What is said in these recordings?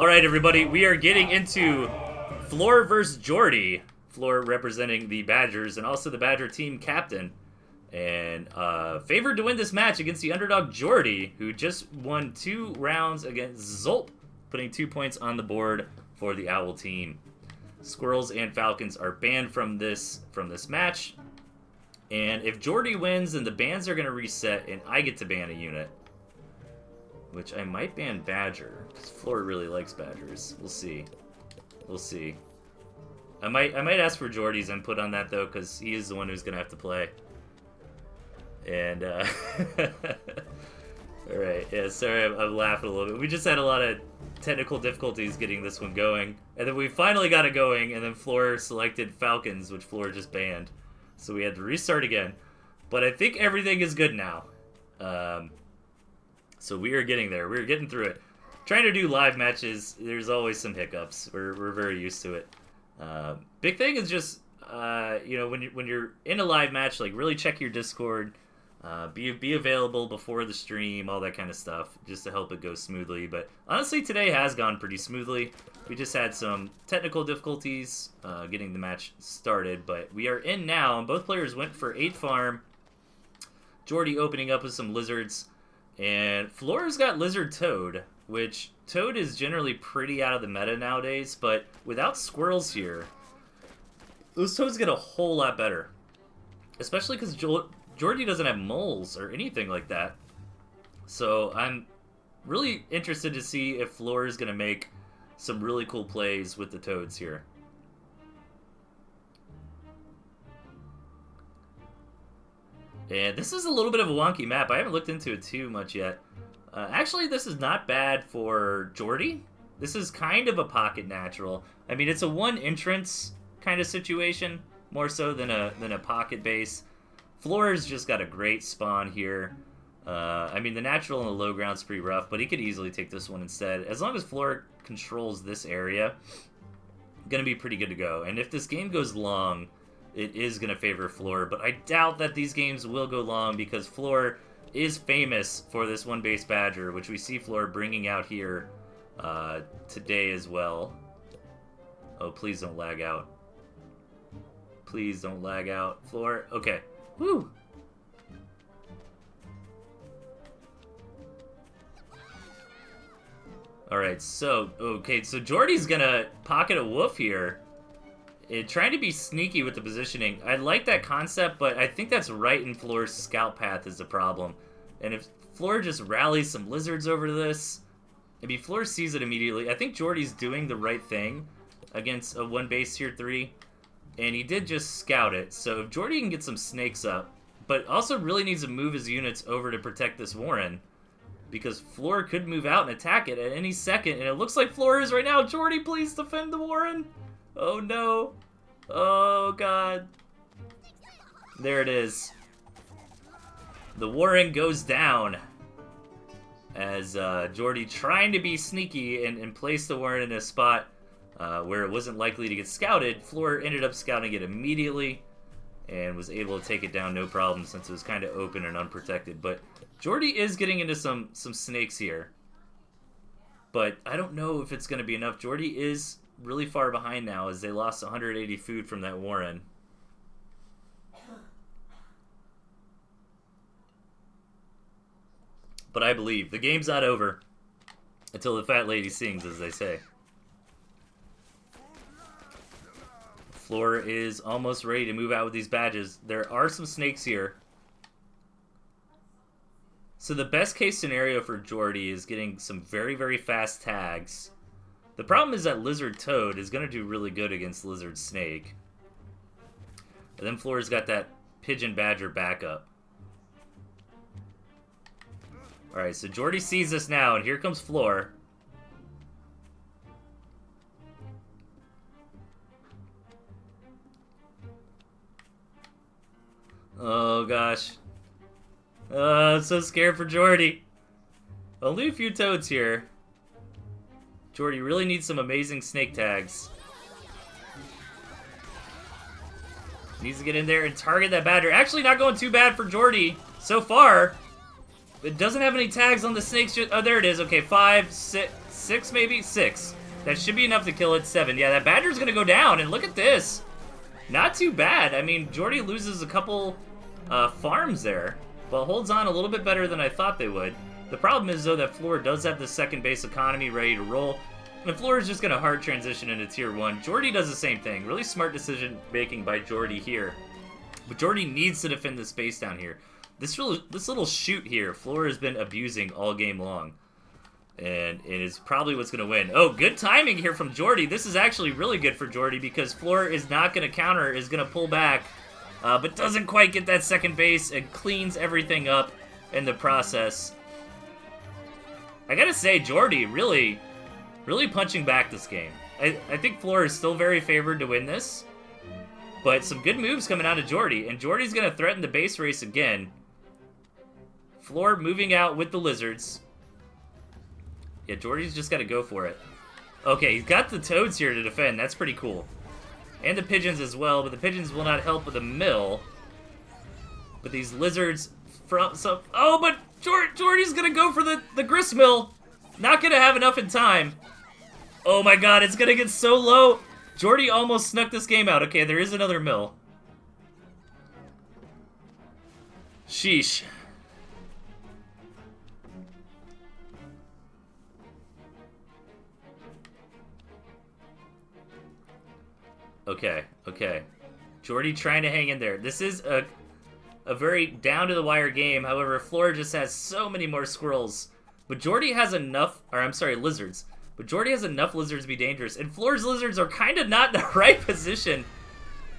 Alright, everybody, we are getting into Fleur versus Jordy. Fleur representing the Badgers and also the Badger team captain. And favored to win this match against the underdog Jordy, who just won 2 rounds against Zolp, putting 2 points on the board for the Owl team. Squirrels and Falcons are banned from this match. And if Jordy wins, then the bans are going to reset, and I get to ban a unit. Which I might ban Badger, because Fleur really likes Badgers. We'll see. We'll see. I might ask for Jordy's input on that, though, because he is the one who's going to have to play. And, Alright, yeah, sorry, I'm laughing a little bit. We just had a lot of technical difficulties getting this one going. And then we finally got it going, and then Fleur selected Falcons, which Fleur just banned. So we had to restart again. But I think everything is good now. So we are getting there. We're getting through it. Trying to do live matches, there's always some hiccups. We're very used to it. Big thing is just, you know, when you're in a live match, like, really check your Discord. Be available before the stream, all that kind of stuff, just to help it go smoothly. But honestly, today has gone pretty smoothly. We just had some technical difficulties getting the match started, but we are in now, and both players went for 8 farm. Jordy opening up with some lizards, and Fleur's got lizard toad, which toad is generally pretty out of the meta nowadays, but without squirrels here, those toads get a whole lot better, especially because Jordy doesn't have moles or anything like that. So I'm really interested to see if Fleur is going to make some really cool plays with the toads here. And this is a little bit of a wonky map. I haven't looked into it too much yet. Actually, this is not bad for Jordy. This is kind of a pocket natural. I mean, it's a one entrance kind of situation, more so than a pocket base. Fleur's just got a great spawn here. I mean, the natural and the low ground's pretty rough, but he could easily take this one instead. As long as Fleur controls this area, gonna be pretty good to go. And if this game goes long, it is gonna favor Fleur, but I doubt that these games will go long because Fleur is famous for this one base Badger, which we see Fleur bringing out here today as well. Oh, please don't lag out. Please don't lag out. Fleur, okay. Woo! Alright, so, okay, so Jordy's gonna pocket a wolf here. Trying to be sneaky with the positioning. I like that concept, but I think that's right in Fleur's scout path is the problem. And if Fleur just rallies some lizards over to this, maybe Fleur sees it immediately. I think Jordy's doing the right thing against a one base tier 3. And he did just scout it, so if Jordy can get some snakes up, but also really needs to move his units over to protect this Warren, because Fleur could move out and attack it at any second, and it looks like Fleur is right now. Jordy, please defend the Warren. Oh no. Oh god. There it is. The Warren goes down as Jordy, trying to be sneaky and place the Warren in a spot where it wasn't likely to get scouted. Fleur ended up scouting it immediately and was able to take it down no problem since it was kind of open and unprotected. But Jordy is getting into some snakes here. But I don't know if it's going to be enough. Jordy is really far behind now as they lost 180 food from that Warren. But I believe the game's not over until the fat lady sings, as they say. Fleur is almost ready to move out with these badges. There are some snakes here. So the best case scenario for Jordy is getting some very, very fast tags. The problem is that Lizard Toad is going to do really good against Lizard Snake. And then Fleur's got that Pigeon Badger backup. Alright, so Jordy sees this now, and here comes Fleur. Oh gosh. I'm so scared for Jordy. Only a few toads here. Jordy really needs some amazing snake tags. Needs to get in there and target that Badger. Actually not going too bad for Jordy so far. It doesn't have any tags on the snakes. Oh, there it is. Okay, 5, 6, 6 maybe? 6. That should be enough to kill it. 7. Yeah, that Badger's gonna go down, and look at this. Not too bad. I mean, Jordy loses a couple farms there, but holds on a little bit better than I thought they would. The problem is, though, that Fleur does have the second base economy ready to roll, and Fleur is just gonna hard transition into Tier 1. Jordy does the same thing. Really smart decision making by Jordy here. But Jordy needs to defend the space down here. This little shoot here, Fleur has been abusing all game long. And it is probably what's going to win. Oh, good timing here from Jordy. This is actually really good for Jordy because Fleur is not going to counter, is going to pull back, but doesn't quite get that second base and cleans everything up in the process. I got to say, Jordy really punching back this game. I think Fleur is still very favored to win this, but some good moves coming out of Jordy, and Jordy's going to threaten the base race again. Fleur moving out with the lizards. Yeah, Jordy's just got to go for it. Okay, he's got the toads here to defend. That's pretty cool. And the pigeons as well, but the pigeons will not help with the mill. But these lizards from some... Oh, but Jordy's going to go for the grist mill. Not going to have enough in time. Oh my god, it's going to get so low. Jordy almost snuck this game out. Okay, there is another mill. Sheesh. Okay. Jordy trying to hang in there. This is a very down-to-the-wire game. However, Fleur just has so many more squirrels. But Jordy has enough... Or, I'm sorry, lizards. But Jordy has enough lizards to be dangerous. And Fleur's lizards are kind of not in the right position.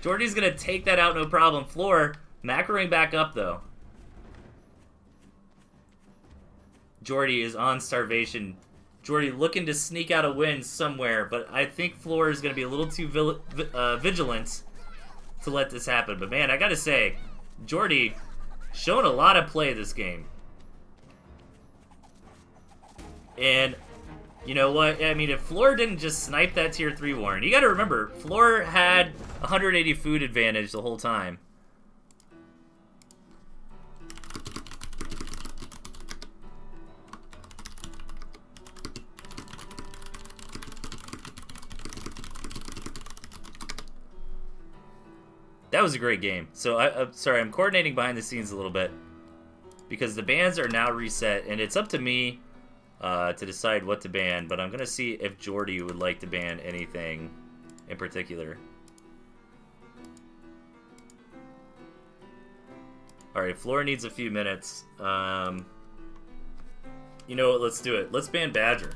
Jordy's going to take that out, no problem. Fleur macroing back up, though. Jordy is on starvation. Jordy looking to sneak out a win somewhere, but I think Fleur is going to be a little too vigilant to let this happen. But man, I got to say, Jordy showing a lot of play this game. And you know what? I mean, if Fleur didn't just snipe that Tier 3 Warren, you got to remember, Fleur had 180 food advantage the whole time. That was a great game. So, I'm sorry, I'm coordinating behind the scenes a little bit because the bans are now reset, and it's up to me to decide what to ban, but I'm going to see if Jordy would like to ban anything in particular. Alright, Fleur needs a few minutes. You know what, let's do it. Let's ban Badger.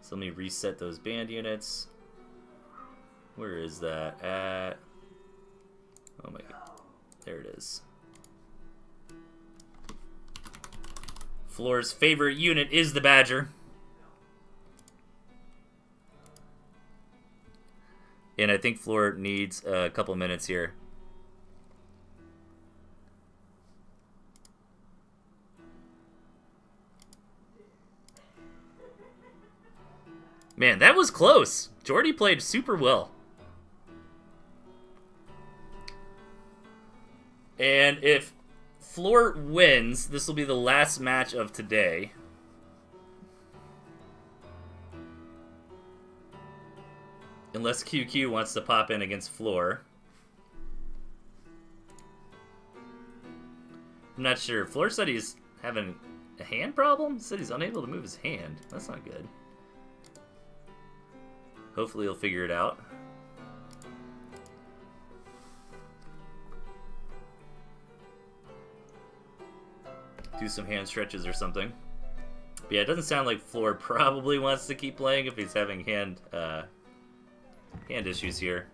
So let me reset those band units. Where is that at? Oh my god. There it is. Fleur's favorite unit is the Badger. And I think Fleur needs a couple minutes here. Man, that was close. Jordy played super well. And if Fleur wins, this will be the last match of today. Unless QQ wants to pop in against Fleur. I'm not sure. Fleur said he's having a hand problem? He said he's unable to move his hand. That's not good. Hopefully he'll figure it out. Do some hand stretches or something. But yeah, it doesn't sound like Fleur probably wants to keep playing if he's having hand issues here.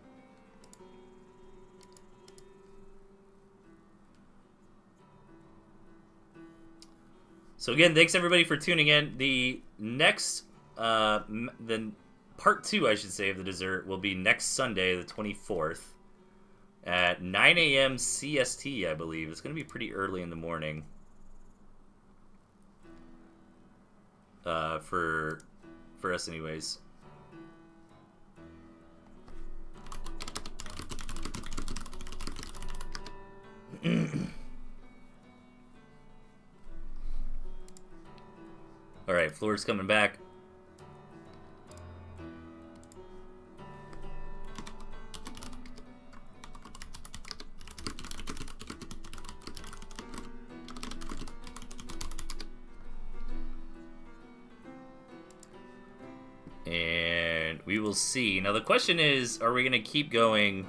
So again, thanks everybody for tuning in. The next, part 2, I should say, of the dessert will be next Sunday, the 24th, at 9 a.m. CST, I believe. It's going to be pretty early in the morning. For us anyways. Alright, Fleur's coming back. And we will see. Now the question is, are we going to keep going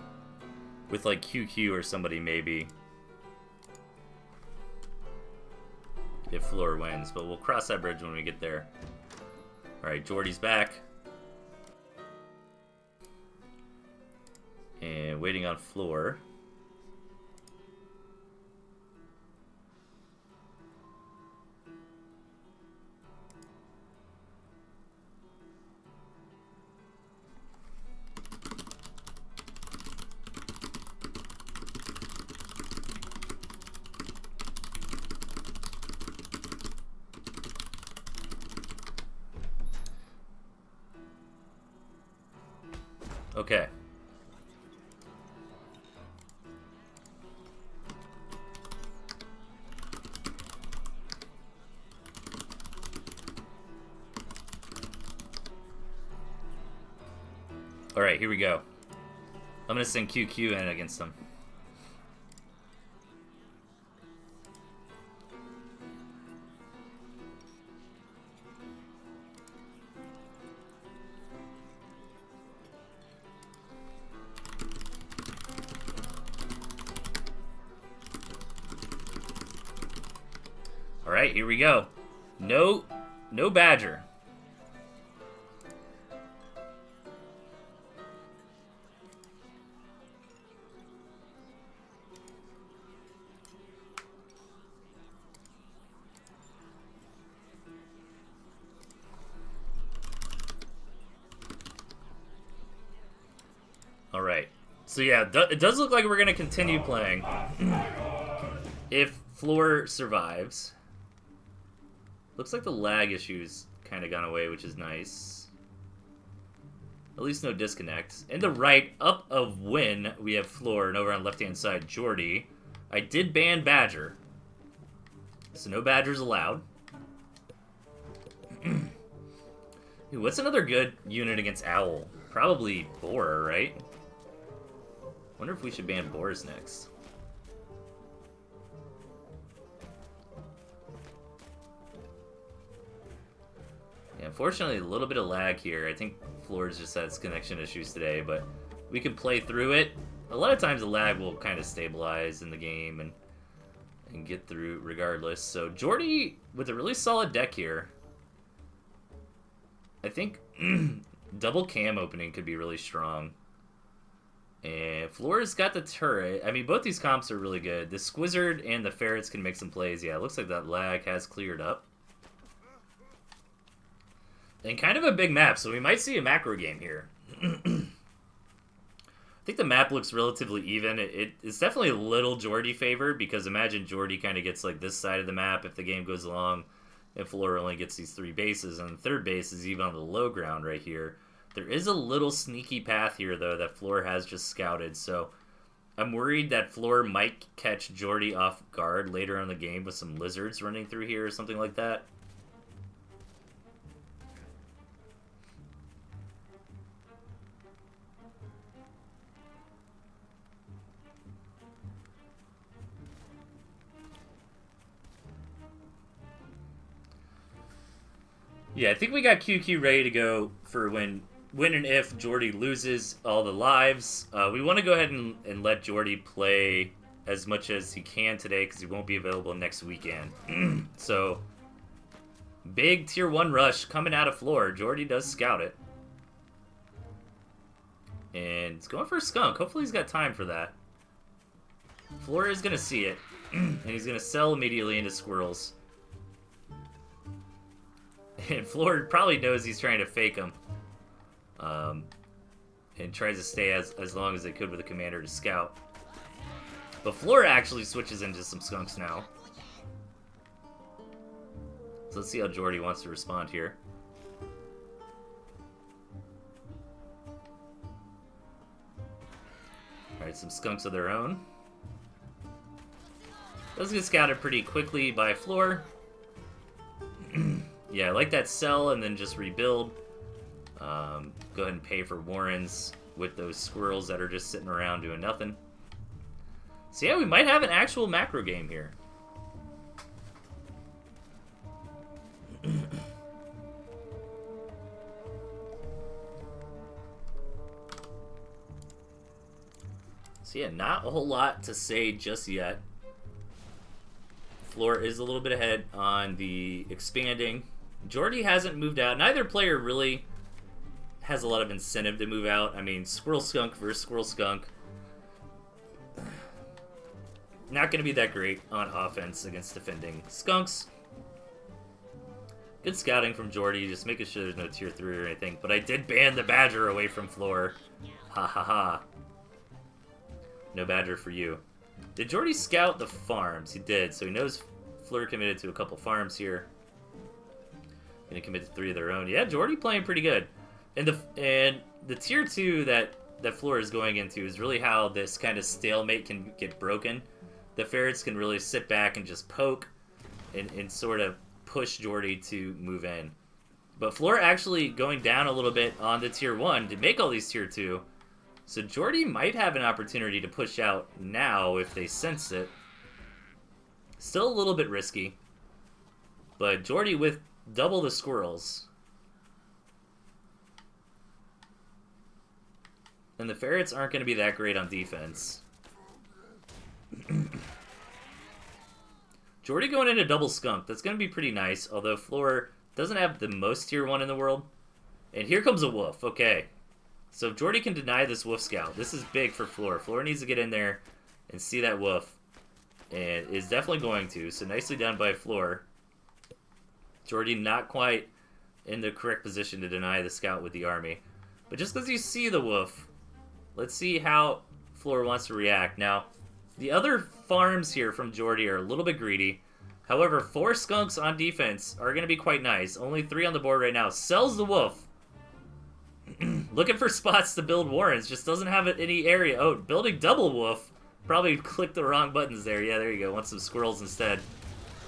with like QQ or somebody maybe? If Fleur wins, but we'll cross that bridge when we get there. Alright, Jordy's back. And waiting on Fleur. Okay. Alright, here we go. I'm gonna send QQ in against them. Alright, here we go. No Badger. Alright. So yeah, it does look like we're going to continue playing. If Fleur survives. Looks like the lag issue's kind of gone away, which is nice. At least no disconnects. In the right, up of win, we have Fleur, and over on the left-hand side, Jordy. I did ban Badger. So no Badgers allowed. Ooh, what's another good unit against Owl? Probably Boar, right? Wonder if we should ban Boars next. Yeah, unfortunately, a little bit of lag here. I think Fleur's just had connection issues today, but we can play through it. A lot of times the lag will kind of stabilize in the game and get through regardless. So Jordy with a really solid deck here. I think double cam opening could be really strong. And Fleur's got the turret. I mean, both these comps are really good. The Squizzard and the Ferrets can make some plays. Yeah, it looks like that lag has cleared up. And kind of a big map, so we might see a macro game here. I think the map looks relatively even. It's definitely a little Jordy favored, because imagine Jordy kind of gets like this side of the map if the game goes along, and Fleur only gets these 3 bases, and the third base is even on the low ground right here. There is a little sneaky path here, though, that Fleur has just scouted, so I'm worried that Fleur might catch Jordy off guard later in the game with some lizards running through here or something like that. Yeah, I think we got QQ ready to go for when and if Jordy loses all the lives. We want to go ahead and let Jordy play as much as he can today, because he won't be available next weekend. So, big Tier 1 rush coming out of Fleur. Jordy does scout it. And it's going for a skunk. Hopefully he's got time for that. Fleur is going to see it, and he's going to sell immediately into squirrels. And Fleur probably knows he's trying to fake him. And tries to stay as long as they could with the commander to scout. But Fleur actually switches into some skunks now. So let's see how Jordy wants to respond here. Alright, some skunks of their own. Those get scouted pretty quickly by Fleur. Yeah, I like that sell and then just rebuild. Go ahead and pay for Warrens with those squirrels that are just sitting around doing nothing. So yeah, we might have an actual macro game here. So yeah, not a whole lot to say just yet. Fleur is a little bit ahead on the expanding. Jordy hasn't moved out. Neither player really has a lot of incentive to move out. I mean, Squirrel Skunk versus Squirrel Skunk. Not going to be that great on offense against defending Skunks. Good scouting from Jordy, just making sure there's no tier 3 or anything. But I did ban the Badger away from Fleur. Ha ha ha. No Badger for you. Did Jordy scout the farms? He did, so he knows Fleur committed to a couple farms here. Gonna commit to 3 of their own. Yeah, Jordy playing pretty good. And the tier 2 that Fleur is going into is really how this kind of stalemate can get broken. The Ferrets can really sit back and just poke and sort of push Jordy to move in. But Fleur actually going down a little bit on the tier 1 to make all these tier 2. So Jordy might have an opportunity to push out now if they sense it. Still a little bit risky. But Jordy with double the squirrels. And the Ferrets aren't going to be that great on defense. Jordy going into double skunk. That's going to be pretty nice. Although Fleur doesn't have the most tier 1 in the world. And here comes a wolf. Okay. So if Jordy can deny this wolf scout, this is big for Fleur. Fleur needs to get in there and see that wolf. And is definitely going to. So nicely done by Fleur. Jordy not quite in the correct position to deny the scout with the army. But just because you see the wolf, let's see how Fleur wants to react. Now, the other farms here from Jordy are a little bit greedy. However, 4 skunks on defense are going to be quite nice. Only 3 on the board right now. Sells the wolf. Looking for spots to build Warrens. Just doesn't have it any area. Oh, building double wolf. Probably clicked the wrong buttons there. Yeah, there you go. Want some squirrels instead.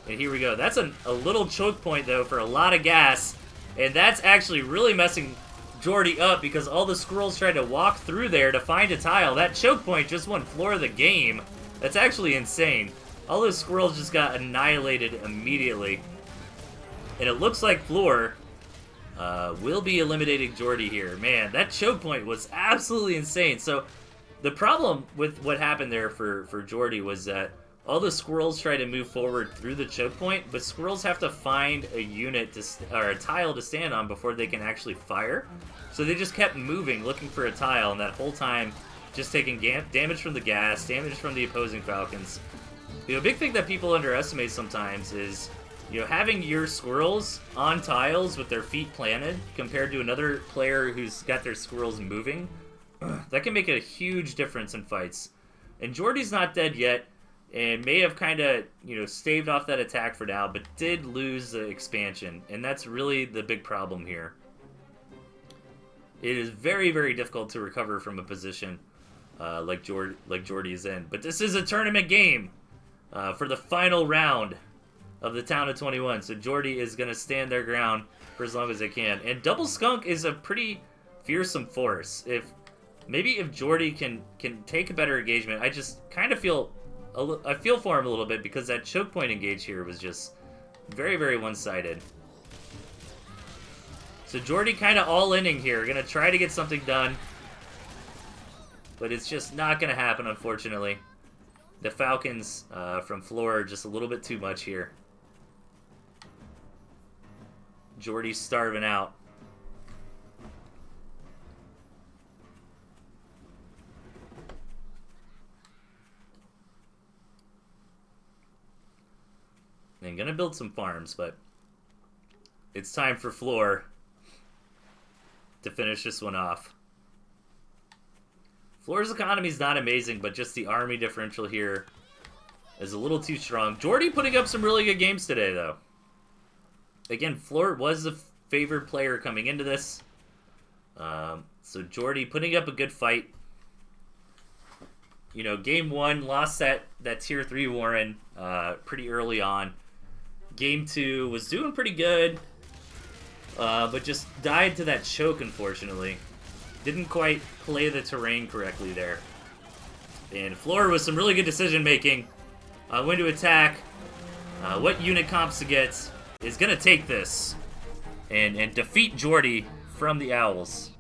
And here we go. That's a little choke point, though, for a lot of gas. And that's actually really messing Jordy up because all the squirrels tried to walk through there to find a tile. That choke point just won Fleur the game. That's actually insane. All those squirrels just got annihilated immediately. And it looks like Fleur will be eliminating Jordy here. Man, that choke point was absolutely insane. So the problem with what happened there for Jordy was that all the squirrels try to move forward through the choke point, but squirrels have to find a unit or a tile to stand on before they can actually fire. So they just kept moving, looking for a tile, and that whole time just taking damage from the gas, damage from the opposing falcons. You know, a big thing that people underestimate sometimes is, you know, having your squirrels on tiles with their feet planted compared to another player who's got their squirrels moving. That can make a huge difference in fights. And Jordy's not dead yet, and may have kind of, you know, staved off that attack for now, but did lose the expansion, and that's really the big problem here. It is very, very difficult to recover from a position like Jordy is in. But this is a tournament game for the final round of the Town of 21, so Jordy is going to stand their ground for as long as they can. And Double Skunk is a pretty fearsome force. Maybe if Jordy can take a better engagement, I just kind of feel for him a little bit because that choke point engage here was just very, very one-sided. So Jordy kind of all-inning here, going to try to get something done, but it's just not going to happen, unfortunately. The Falcons from Fleur are just a little bit too much here. Jordy's starving out. I'm going to build some farms, but it's time for Fleur to finish this one off. Fleur's economy is not amazing, but just the army differential here is a little too strong. Jordy putting up some really good games today, though. Again, Fleur was the favored player coming into this. So Jordy putting up a good fight. You know, game 1 lost that tier 3 Warren pretty early on. Game 2 was doing pretty good. but just died to that choke, unfortunately. Didn't quite play the terrain correctly there. And Fleur with some really good decision-making. When to attack, what unit comps to get, is going to take this and defeat Jordy from the Owls.